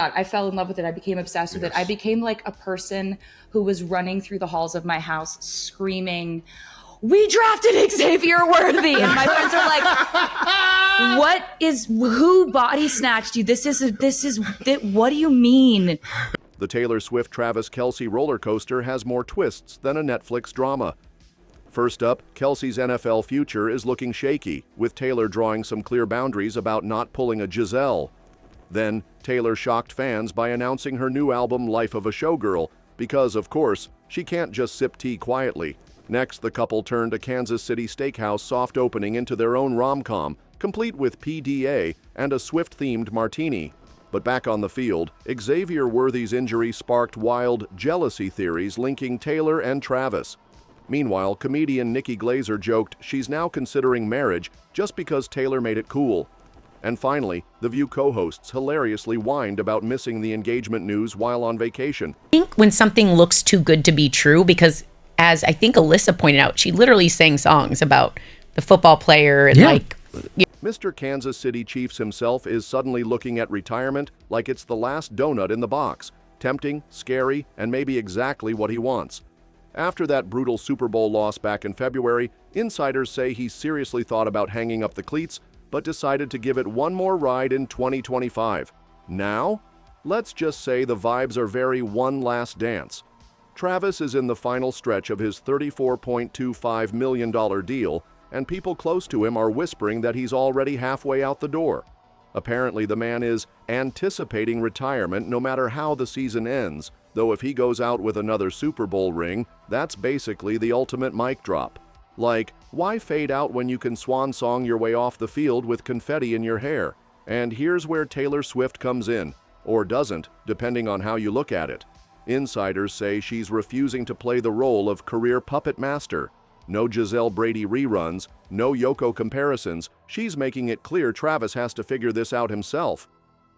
I fell in love with it. I became obsessed with it. I became like a person who was running through the halls of my house screaming, "We drafted Xavier Worthy!" And my friends are like, who body snatched you? What do you mean? The Taylor Swift-Travis Kelce roller coaster has more twists than a Netflix drama. First up, Kelce's NFL future is looking shaky, with Taylor drawing some clear boundaries about not pulling a Gisele. Then, Taylor shocked fans by announcing her new album Life of a Showgirl, because, of course, she can't just sip tea quietly. Next, the couple turned a Kansas City Steakhouse soft opening into their own rom-com, complete with PDA and a Swift-themed martini. But back on the field, Xavier Worthy's injury sparked wild jealousy theories linking Taylor and Travis. Meanwhile, comedian Nikki Glazer joked she's now considering marriage just because Taylor made it cool. And finally, The View co-hosts hilariously whined about missing the engagement news while on vacation. I think when something looks too good to be true, because as I think Alyssa pointed out, she literally sang songs about the football player and Mr. Kansas City Chiefs himself is suddenly looking at retirement like it's the last donut in the box. Tempting, scary, and maybe exactly what he wants. After that brutal Super Bowl loss back in February, insiders say he seriously thought about hanging up the cleats, but decided to give it one more ride in 2025. Now? Let's just say the vibes are very One Last Dance. Travis is in the final stretch of his $34.25 million deal, and people close to him are whispering that he's already halfway out the door. Apparently, the man is anticipating retirement no matter how the season ends, though if he goes out with another Super Bowl ring, that's basically the ultimate mic drop. Like, why fade out when you can swan song your way off the field with confetti in your hair? And here's where Taylor Swift comes in, or doesn't, depending on how you look at it. Insiders say she's refusing to play the role of career puppet master. No Gisele Brady reruns, no Yoko comparisons. She's making it clear Travis has to figure this out himself.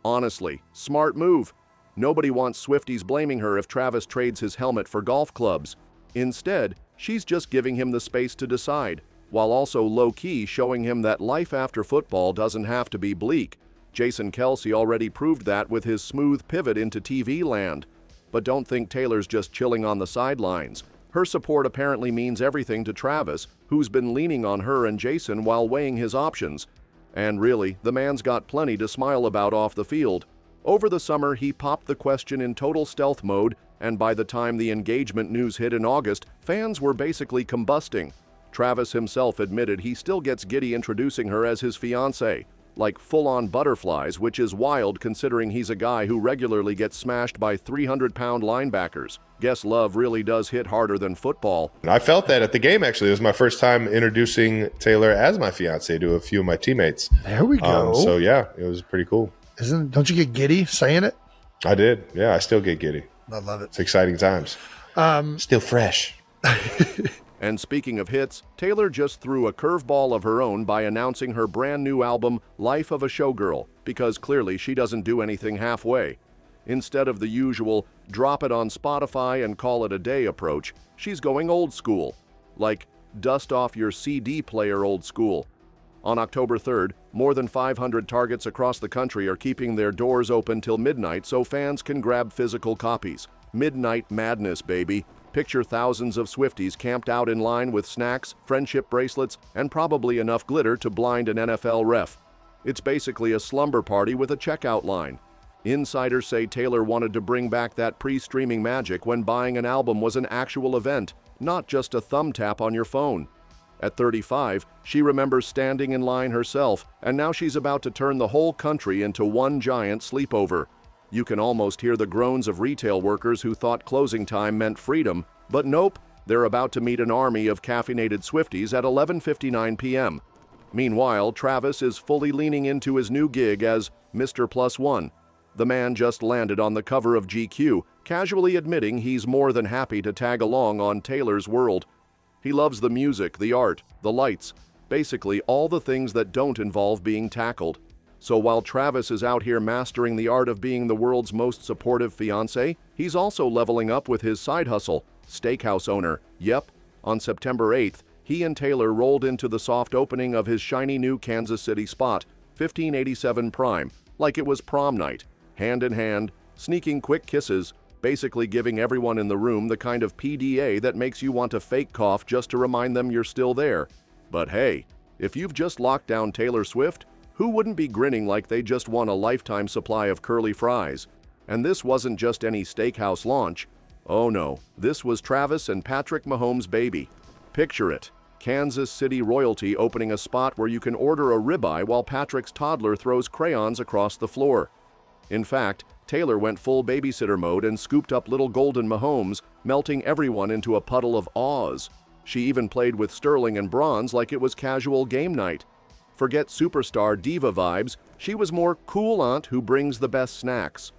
Honestly, smart move. Nobody wants Swifties blaming her if Travis trades his helmet for golf clubs. Instead, she's just giving him the space to decide, while also low-key showing him that life after football doesn't have to be bleak. Kelce already proved that with his smooth pivot into TV land. But don't think Taylor's just chilling on the sidelines. Her support apparently means everything to Travis, who's been leaning on her and Jason while weighing his options. And really, the man's got plenty to smile about off the field. Over the summer, he popped the question in total stealth mode, and by the time the engagement news hit in August, fans were basically combusting. Travis himself admitted he still gets giddy introducing her as his fiancée, like full-on butterflies, which is wild considering he's a guy who regularly gets smashed by 300-pound linebackers. Guess love really does hit harder than football. I felt that at the game, actually. It was my first time introducing Taylor as my fiancée to a few of my teammates. There we go. So yeah, it was pretty cool. Don't you get giddy saying it? I did. Yeah, I still get giddy. I love it. It's exciting times. Still fresh. And speaking of hits, Taylor just threw a curveball of her own by announcing her brand new album, Life of a Showgirl, because clearly she doesn't do anything halfway. Instead of the usual drop it on Spotify and call it a day approach, she's going old school. Like, dust off your CD player old school. On October 3rd, more than 500 Targets across the country are keeping their doors open till midnight so fans can grab physical copies. Midnight madness, baby. Picture thousands of Swifties camped out in line with snacks, friendship bracelets, and probably enough glitter to blind an NFL ref. It's basically a slumber party with a checkout line. Insiders say Taylor wanted to bring back that pre-streaming magic when buying an album was an actual event, not just a thumb tap on your phone. At 35, she remembers standing in line herself, and now she's about to turn the whole country into one giant sleepover. You can almost hear the groans of retail workers who thought closing time meant freedom, but nope, they're about to meet an army of caffeinated Swifties at 11:59 p.m. Meanwhile, Travis is fully leaning into his new gig as Mr. Plus One. The man just landed on the cover of GQ, casually admitting he's more than happy to tag along on Taylor's world. He loves the music, the art, the lights, basically all the things that don't involve being tackled. So while Travis is out here mastering the art of being the world's most supportive fiancé, he's also leveling up with his side hustle, Steakhouse owner. Yep, on September 8th, he and Taylor rolled into the soft opening of his shiny new Kansas City spot, 1587 Prime, like it was prom night. hand in hand, sneaking quick kisses, basically giving everyone in the room the kind of PDA that makes you want to fake cough just to remind them you're still there. But hey, if you've just locked down Taylor Swift, who wouldn't be grinning like they just won a lifetime supply of curly fries? And this wasn't just any steakhouse launch. Oh no, this was Travis and Patrick Mahomes' baby. Picture it. Kansas City royalty opening a spot where you can order a ribeye while Patrick's toddler throws crayons across the floor. In fact, Taylor went full babysitter mode and scooped up little golden Mahomes, melting everyone into a puddle of awes. She even played with Sterling and Bronze like it was casual game night. Forget superstar diva vibes, she was more cool aunt who brings the best snacks.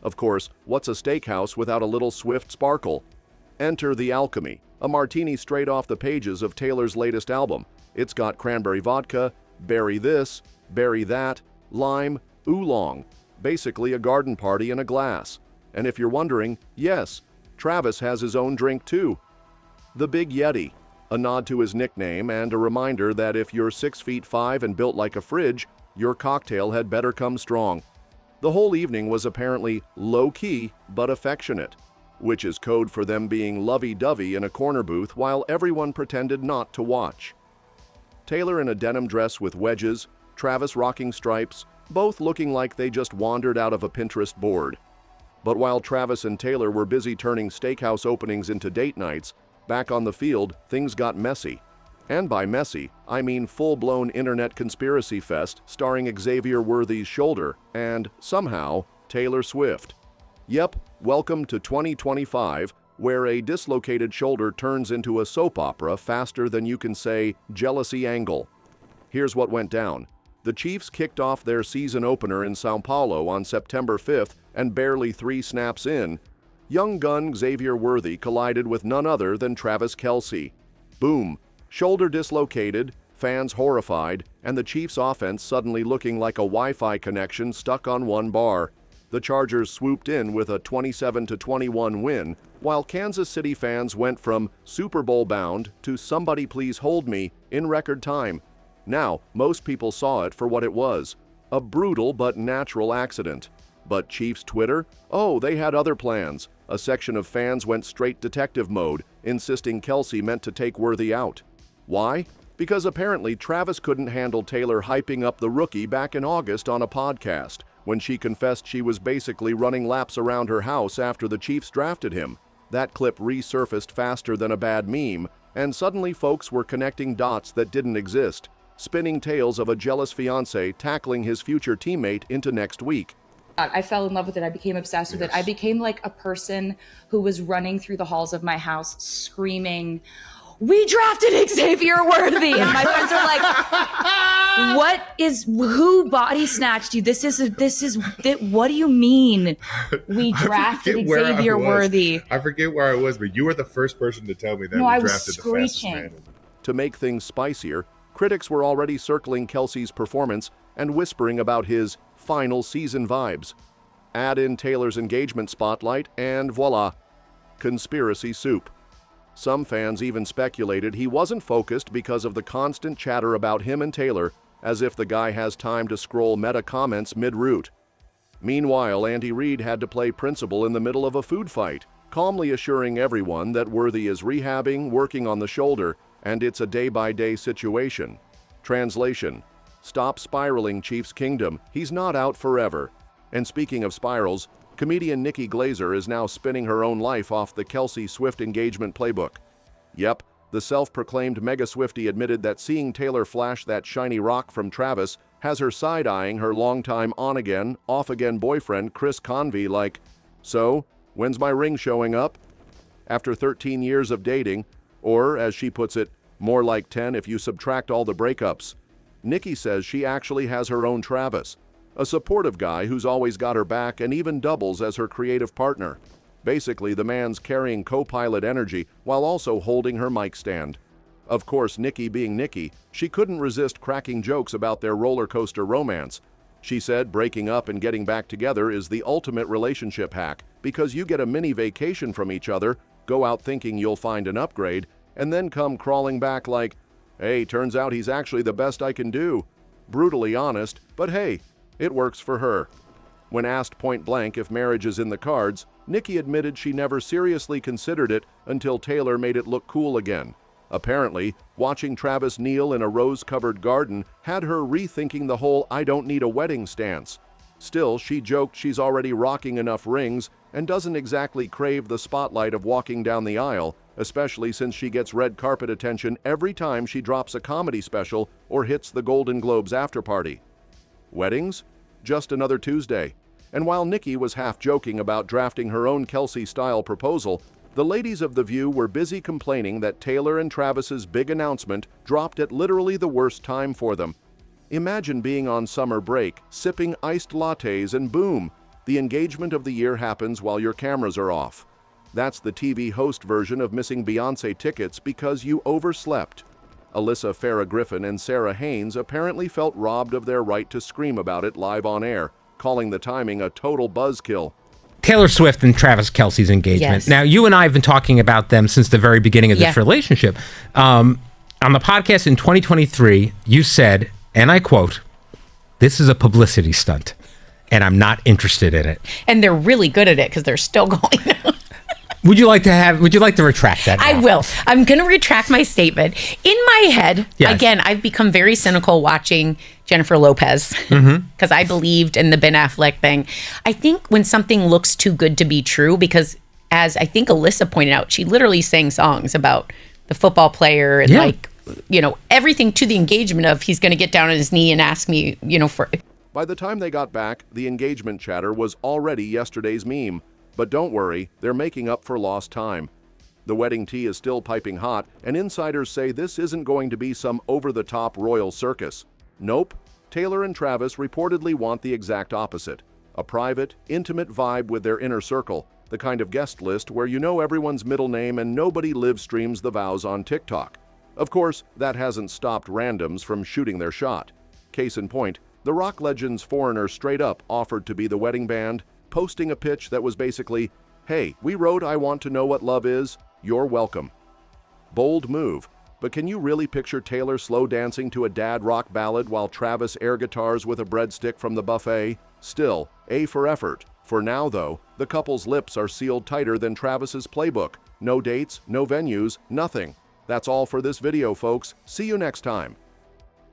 Of course, what's a steakhouse without a little Swift sparkle? Enter the alchemy, a martini straight off the pages of Taylor's latest album. It's got cranberry vodka, berry this, berry that, lime, oolong. Basically a garden party in a glass. And if you're wondering, yes, Travis has his own drink too. The Big Yeti, a nod to his nickname and a reminder that if you're 6'5" and built like a fridge, your cocktail had better come strong. The whole evening was apparently low-key but affectionate, which is code for them being lovey-dovey in a corner booth while everyone pretended not to watch. Taylor in a denim dress with wedges, Travis rocking stripes, both looking like they just wandered out of a Pinterest board. But while Travis and Taylor were busy turning steakhouse openings into date nights, back on the field, things got messy. And by messy, I mean full-blown internet conspiracy fest starring Xavier Worthy's shoulder and, somehow, Taylor Swift. Yep, welcome to 2025, where a dislocated shoulder turns into a soap opera faster than you can say jealousy angle. Here's what went down. The Chiefs kicked off their season opener in Sao Paulo on September 5th, and barely 3 snaps in, young gun Xavier Worthy collided with none other than Travis Kelce. Boom. Shoulder dislocated, fans horrified, and the Chiefs' offense suddenly looking like a Wi-Fi connection stuck on one bar. The Chargers swooped in with a 27-21 win, while Kansas City fans went from Super Bowl bound to somebody please hold me in record time. Now, most people saw it for what it was, a brutal but natural accident. But Chiefs Twitter? Oh, they had other plans. A section of fans went straight detective mode, insisting Kelce meant to take Worthy out. Why? Because apparently Travis couldn't handle Taylor hyping up the rookie back in August on a podcast, when she confessed she was basically running laps around her house after the Chiefs drafted him. That clip resurfaced faster than a bad meme, and suddenly folks were connecting dots that didn't exist, spinning tales of a jealous fiancé tackling his future teammate into next week. I fell in love with it. I became obsessed with it. I became like a person who was running through the halls of my house screaming, "We drafted Xavier Worthy!" And my friends are like, who body snatched you? What do you mean we drafted Xavier Worthy? I forget where I was, but you were the first person to tell me that No, I we was drafted the fastest screeching. man. To make things spicier, critics were already circling Kelce's performance and whispering about his final season vibes. Add in Taylor's engagement spotlight, and voila, conspiracy soup. Some fans even speculated he wasn't focused because of the constant chatter about him and Taylor, as if the guy has time to scroll meta comments mid-route. Meanwhile, Andy Reid had to play principal in the middle of a food fight, calmly assuring everyone that Worthy is rehabbing, working on the shoulder, and it's a day-by-day situation. Translation: stop spiraling, Chiefs Kingdom. He's not out forever. And speaking of spirals, comedian Nikki Glazer is now spinning her own life off the Kelce Swift engagement playbook. Yep, the self-proclaimed mega Swiftie admitted that seeing Taylor flash that shiny rock from Travis has her side-eyeing her longtime on-again, off-again boyfriend Chris Convey like, "So, when's my ring showing up?" After 13 years of dating, or as she puts it, more like 10 if you subtract all the breakups, Nikki says she actually has her own Travis, a supportive guy who's always got her back and even doubles as her creative partner. Basically, the man's carrying co-pilot energy while also holding her mic stand. Of course, Nikki being Nikki, she couldn't resist cracking jokes about their roller coaster romance. She said breaking up and getting back together is the ultimate relationship hack because you get a mini vacation from each other, go out thinking you'll find an upgrade, and then come crawling back like, "Hey, turns out he's actually the best I can do." Brutally honest, but hey, it works for her. When asked point blank if marriage is in the cards, Nikki admitted she never seriously considered it until Taylor made it look cool again. Apparently, watching Travis kneel in a rose-covered garden had her rethinking the whole "I don't need a wedding" stance. Still, she joked she's already rocking enough rings and doesn't exactly crave the spotlight of walking down the aisle, especially since she gets red carpet attention every time she drops a comedy special or hits the Golden Globes afterparty. Weddings? Just another Tuesday. And while Nikki was half joking about drafting her own Kelce-style proposal, the ladies of The View were busy complaining that Taylor and Travis's big announcement dropped at literally the worst time for them. Imagine being on summer break, sipping iced lattes, and boom, the engagement of the year happens while your cameras are off. That's the TV host version of missing Beyoncé tickets because you overslept. Alyssa Farrah Griffin and Sarah Haynes apparently felt robbed of their right to scream about it live on air, calling the timing a total buzzkill. Taylor Swift and Travis Kelce's engagement. Yes. Now, you and I have been talking about them since the very beginning of this relationship. On the podcast in 2023, you said, and I quote, "This is a publicity stunt, and I'm not interested in it." And they're really good at it because they're still going. Would you like to retract that now? I will. I'm going to retract my statement. In my head, again, I've become very cynical watching Jennifer Lopez because I believed in the Ben Affleck thing. I think when something looks too good to be true, because as I think Alyssa pointed out, she literally sang songs about the football player and like, you know, everything to the engagement of he's going to get down on his knee and ask me, you know, for... By the time they got back, the engagement chatter was already yesterday's meme. But don't worry, they're making up for lost time. The wedding tea is still piping hot, and insiders say this isn't going to be some over-the-top royal circus. Nope, Taylor and Travis reportedly want the exact opposite. A private, intimate vibe with their inner circle, the kind of guest list where you know everyone's middle name and nobody live streams the vows on TikTok. Of course, that hasn't stopped randoms from shooting their shot. Case in point, the rock legend's Foreigner straight up offered to be the wedding band, posting a pitch that was basically, "Hey, we wrote I Want to Know What Love Is, you're welcome." Bold move, but can you really picture Taylor slow dancing to a dad rock ballad while Travis air guitars with a breadstick from the buffet? Still, A for effort. For now though, the couple's lips are sealed tighter than Travis's playbook. No dates, no venues, nothing. That's all for this video, folks. See you next time.